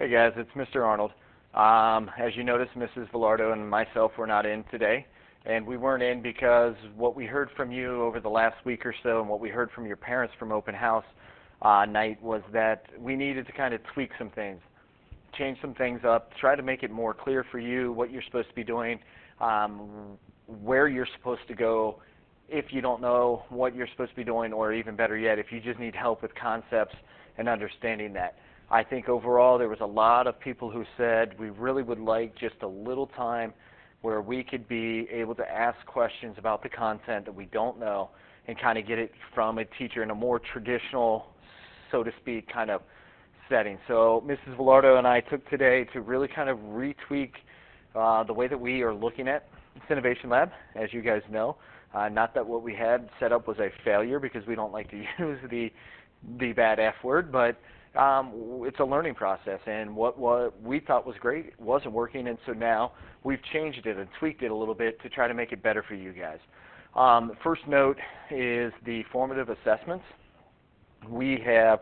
Hey guys, it's Mr. Arnold. As you noticed, Mrs. Velardo and myself were not in today, and we weren't in because what we heard from you over the last week or so and what we heard from your parents from open house night was that we needed to kind of tweak some things, change some things up, try to make it more clear for you what you're supposed to be doing, where you're supposed to go if you don't know what you're supposed to be doing, or even better yet, if you just need help with concepts and understanding that. I think overall there was a lot of people who said we really would like just a little time where we could be able to ask questions about the content that we don't know and kind of get it from a teacher in a more traditional, so to speak, kind of setting. So Mrs. Velardo and I took today to really kind of retweak the way that we are looking at Synnovation Lab, as you guys know. Not that what we had set up was a failure, because we don't like to use the bad F word, but it's a learning process, and what we thought was great wasn't working, and so now we've changed it and tweaked it a little bit to try to make it better for you guys. First note is the formative assessments. We have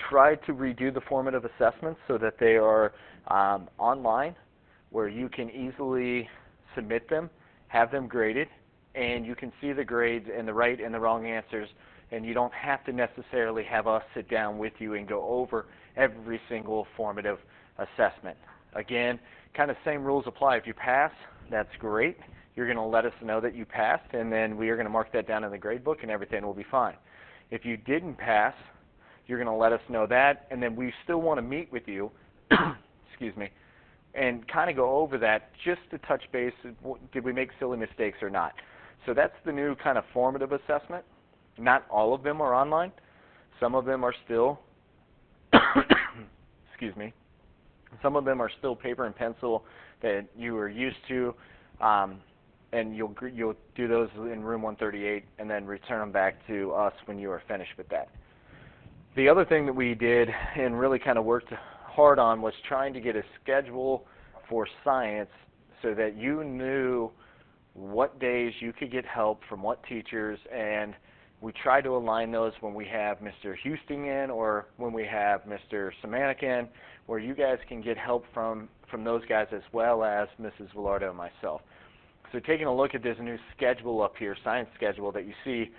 tried to redo the formative assessments so that they are online, where you can easily submit them, have them graded, and you can see the grades and the right and the wrong answers, and you don't have to necessarily have us sit down with you and go over every single formative assessment. Again, kind of same rules apply. If you pass, that's great. You're going to let us know that you passed, and then we are going to mark that down in the grade book, and everything will be fine. If you didn't pass, you're going to let us know that, and then we still want to meet with you, excuse me, and kind of go over that just to touch base. Did we make silly mistakes or not? So that's the new kind of formative assessment. Not all of them are online. Some of them are still, excuse me, some of them are still paper and pencil that you are used to, and you'll do those in room 138 and then return them back to us when you are finished with that. The other thing that we did and really kind of worked hard on was trying to get a schedule for science so that you knew what days you could get help from what teachers, and we try to align those when we have Mr. Houston in or when we have Mr. Semanik in, where you guys can get help from those guys as well as Mrs. Velardo and myself. So taking a look at this new schedule up here, science schedule that you see,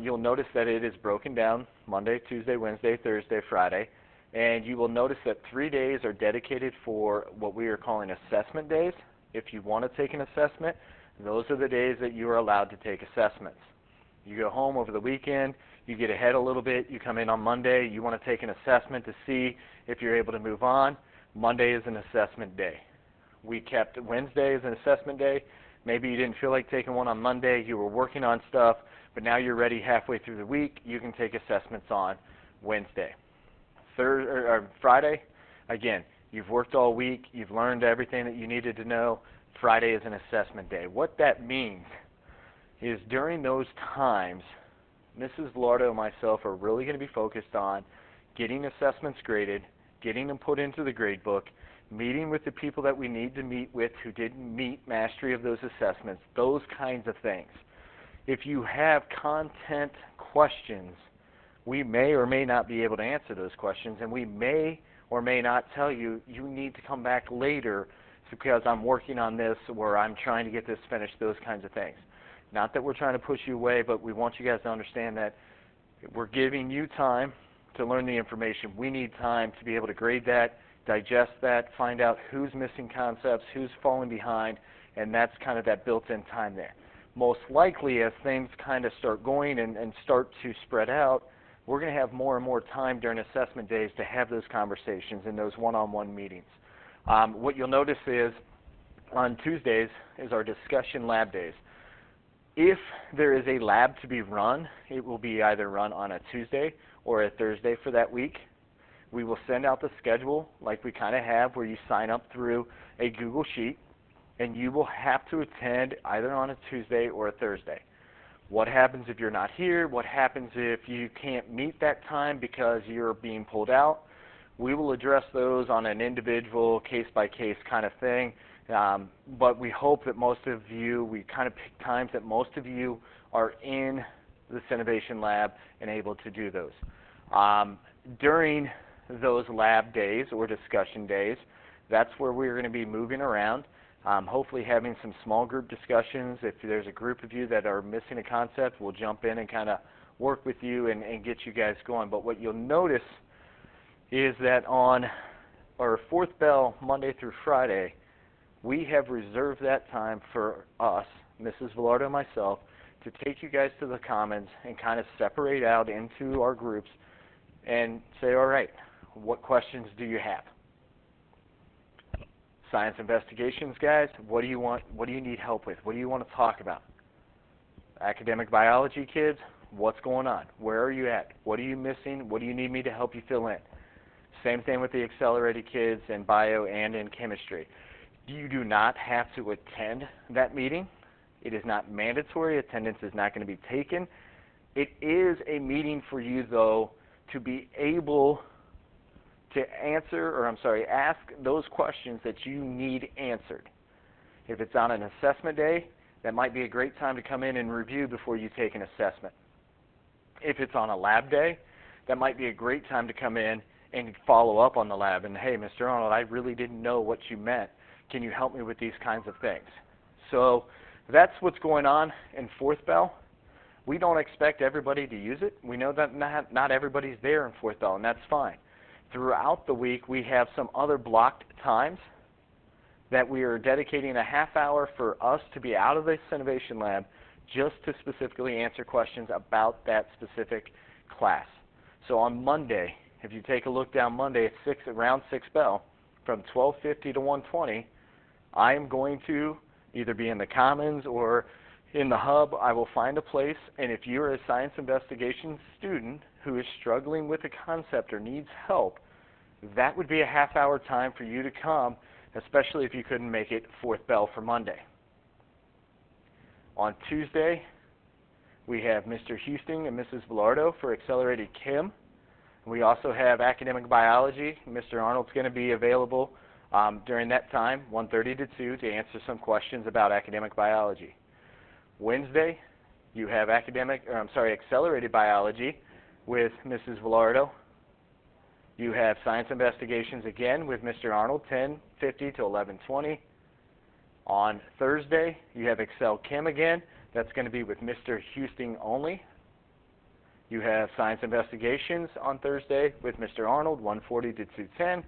you'll notice that it is broken down Monday, Tuesday, Wednesday, Thursday, Friday, and you will notice that 3 days are dedicated for what we are calling assessment days. If you want to take an assessment, those are the days that you are allowed to take assessments. You go home over the weekend, you get ahead a little bit, you come in on Monday, you want to take an assessment to see if you're able to move on. Monday is an assessment day. We kept Wednesday as an assessment day. Maybe you didn't feel like taking one on Monday, you were working on stuff, but now you're ready halfway through the week, you can take assessments on Wednesday. Friday, again, you've worked all week, you've learned everything that you needed to know. Friday is an assessment day. What that means is during those times, Mrs. Velardo and myself are really going to be focused on getting assessments graded, getting them put into the grade book, meeting with the people that we need to meet with who didn't meet mastery of those assessments, those kinds of things. If you have content questions, we may or may not be able to answer those questions, and we may or may not tell you, you need to come back later because I'm working on this or I'm trying to get this finished, those kinds of things. Not that we're trying to push you away, but we want you guys to understand that we're giving you time to learn the information. We need time to be able to grade that, digest that, find out who's missing concepts, who's falling behind, and that's kind of that built-in time there. Most likely, as things kind of start going and start to spread out, we're going to have more and more time during assessment days to have those conversations in those one-on-one meetings. What you'll notice is on Tuesdays is our discussion lab days. If there is a lab to be run, it will be either run on a Tuesday or a Thursday for that week. We will send out the schedule like we kind of have, where you sign up through a Google Sheet, and you will have to attend either on a Tuesday or a Thursday. What happens if you're not here? What happens if you can't meet that time because you're being pulled out? We will address those on an individual, case-by-case kind of thing. But we hope that most of you, we kind of pick times that most of you are in the Synnovation Lab and able to do those. During those lab days or discussion days, that's where we're going to be moving around, hopefully having some small group discussions. If there's a group of you that are missing a concept, we'll jump in and kind of work with you and get you guys going. But what you'll notice is that on our fourth bell, Monday through Friday, we have reserved that time for us, Mrs. Velardo and myself, to take you guys to the commons and kind of separate out into our groups and say, all right, what questions do you have? Science investigations, guys, what do you want? What do you need help with? What do you want to talk about? Academic biology kids, what's going on? Where are you at? What are you missing? What do you need me to help you fill in? Same thing with the accelerated kids in bio and in chemistry. You do not have to attend that meeting. It is not mandatory. Attendance is not going to be taken. It is a meeting for you, though, to be able to ask those questions that you need answered. If it's on an assessment day, that might be a great time to come in and review before you take an assessment. If it's on a lab day, that might be a great time to come in and follow up on the lab and, hey, Mr. Arnold, I really didn't know what you meant. Can you help me with these kinds of things? So that's what's going on in fourth bell. We don't expect everybody to use it. We know that not everybody's there in fourth bell, and that's fine. Throughout the week, we have some other blocked times that we are dedicating a half hour for us to be out of the Synnovation Lab just to specifically answer questions about that specific class. So on Monday, if you take a look down Monday at around 6 bell, from 12:50 to 1:20, I am going to either be in the Commons or in the hub. I will find a place, and if you're a science investigation student who is struggling with a concept or needs help, that would be a half-hour time for you to come, especially if you couldn't make it fourth bell for Monday. On Tuesday, we have Mr. Houston and Mrs. Velardo for Accelerated Chem. We also have academic biology. Mr. Arnold's going to be available during that time, 1:30 to 2, to answer some questions about academic biology. Wednesday, you have accelerated biology with Mrs. Velardo. You have science investigations again with Mr. Arnold, 10:50 to 11:20. On Thursday, you have Excel Chem again. That's going to be with Mr. Houston only. You have science investigations on Thursday with Mr. Arnold, 1:40 to 2:10.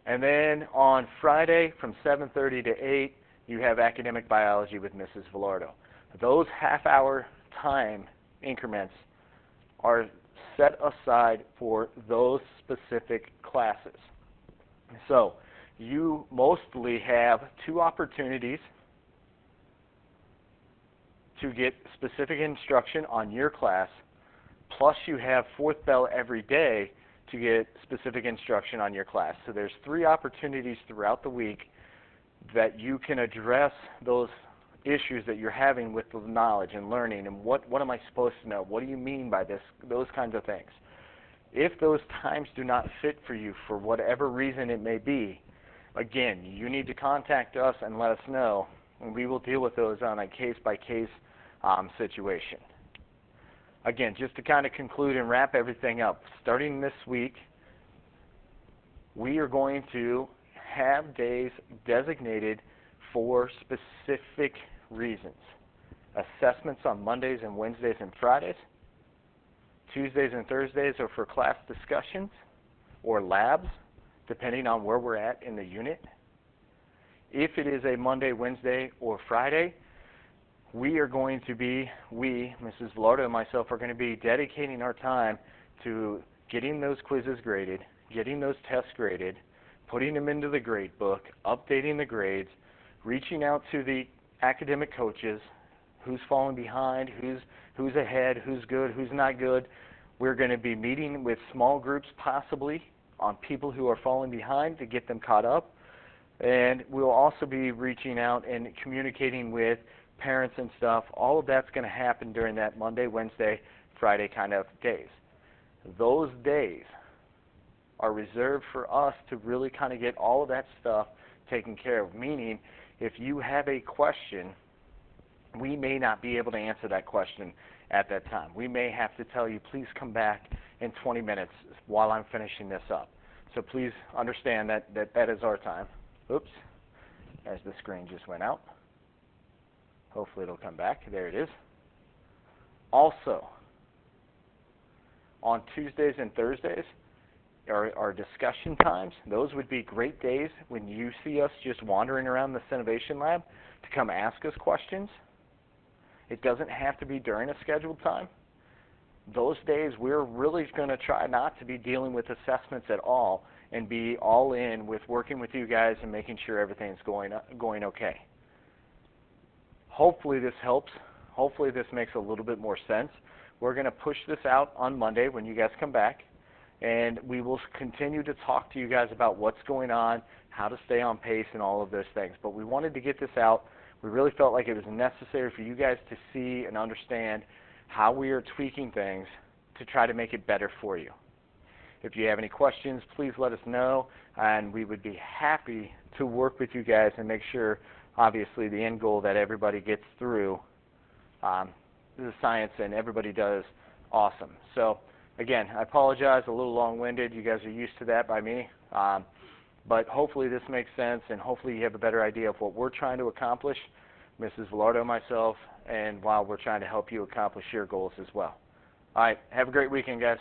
And then on Friday from 7:30 to 8, you have academic biology with Mrs. Velardo. Those half-hour time increments are set aside for those specific classes. So you mostly have 2 opportunities to get specific instruction on your class, plus you have fourth bell every day to get specific instruction on your class. So there's 3 opportunities throughout the week that you can address those issues that you're having with the knowledge and learning and what am I supposed to know? What do you mean by this? Those kinds of things. If those times do not fit for you for whatever reason it may be, again, you need to contact us and let us know, and we will deal with those on a case-by-case situation. Again, just to kind of conclude and wrap everything up, starting this week, we are going to have days designated for specific reasons. Assessments on Mondays and Wednesdays and Fridays. Tuesdays and Thursdays are for class discussions or labs, depending on where we're at in the unit. If it is a Monday, Wednesday, or Friday, Mrs. Velardo and myself, are going to be dedicating our time to getting those quizzes graded, getting those tests graded, putting them into the grade book, updating the grades, reaching out to the academic coaches, who's falling behind, who's ahead, who's good, who's not good. We're going to be meeting with small groups possibly on people who are falling behind to get them caught up. And we'll also be reaching out and communicating with parents and stuff. All of that's going to happen during that Monday, Wednesday, Friday kind of days. Those days are reserved for us to really kind of get all of that stuff taken care of, meaning if you have a question, we may not be able to answer that question at that time. We may have to tell you, please come back in 20 minutes while I'm finishing this up. So please understand that is our time. Oops, as the screen just went out. Hopefully it'll come back. There it is. Also, on Tuesdays and Thursdays, our discussion times, those would be great days when you see us just wandering around the Synnovation Lab to come ask us questions. It doesn't have to be during a scheduled time. Those days we're really going to try not to be dealing with assessments at all and be all in with working with you guys and making sure everything's going okay. Hopefully this helps. Hopefully this makes a little bit more sense. We're going to push this out on Monday when you guys come back, and we will continue to talk to you guys about what's going on, how to stay on pace, and all of those things. But we wanted to get this out. We really felt like it was necessary for you guys to see and understand how we are tweaking things to try to make it better for you. If you have any questions, please let us know, and we would be happy to work with you guys and make sure, obviously, the end goal that everybody gets through the science and everybody does awesome. So again, I apologize, a little long-winded. You guys are used to that by me. But hopefully this makes sense, and hopefully you have a better idea of what we're trying to accomplish, Mrs. Velardo, myself, and while we're trying to help you accomplish your goals as well. All right, have a great weekend, guys.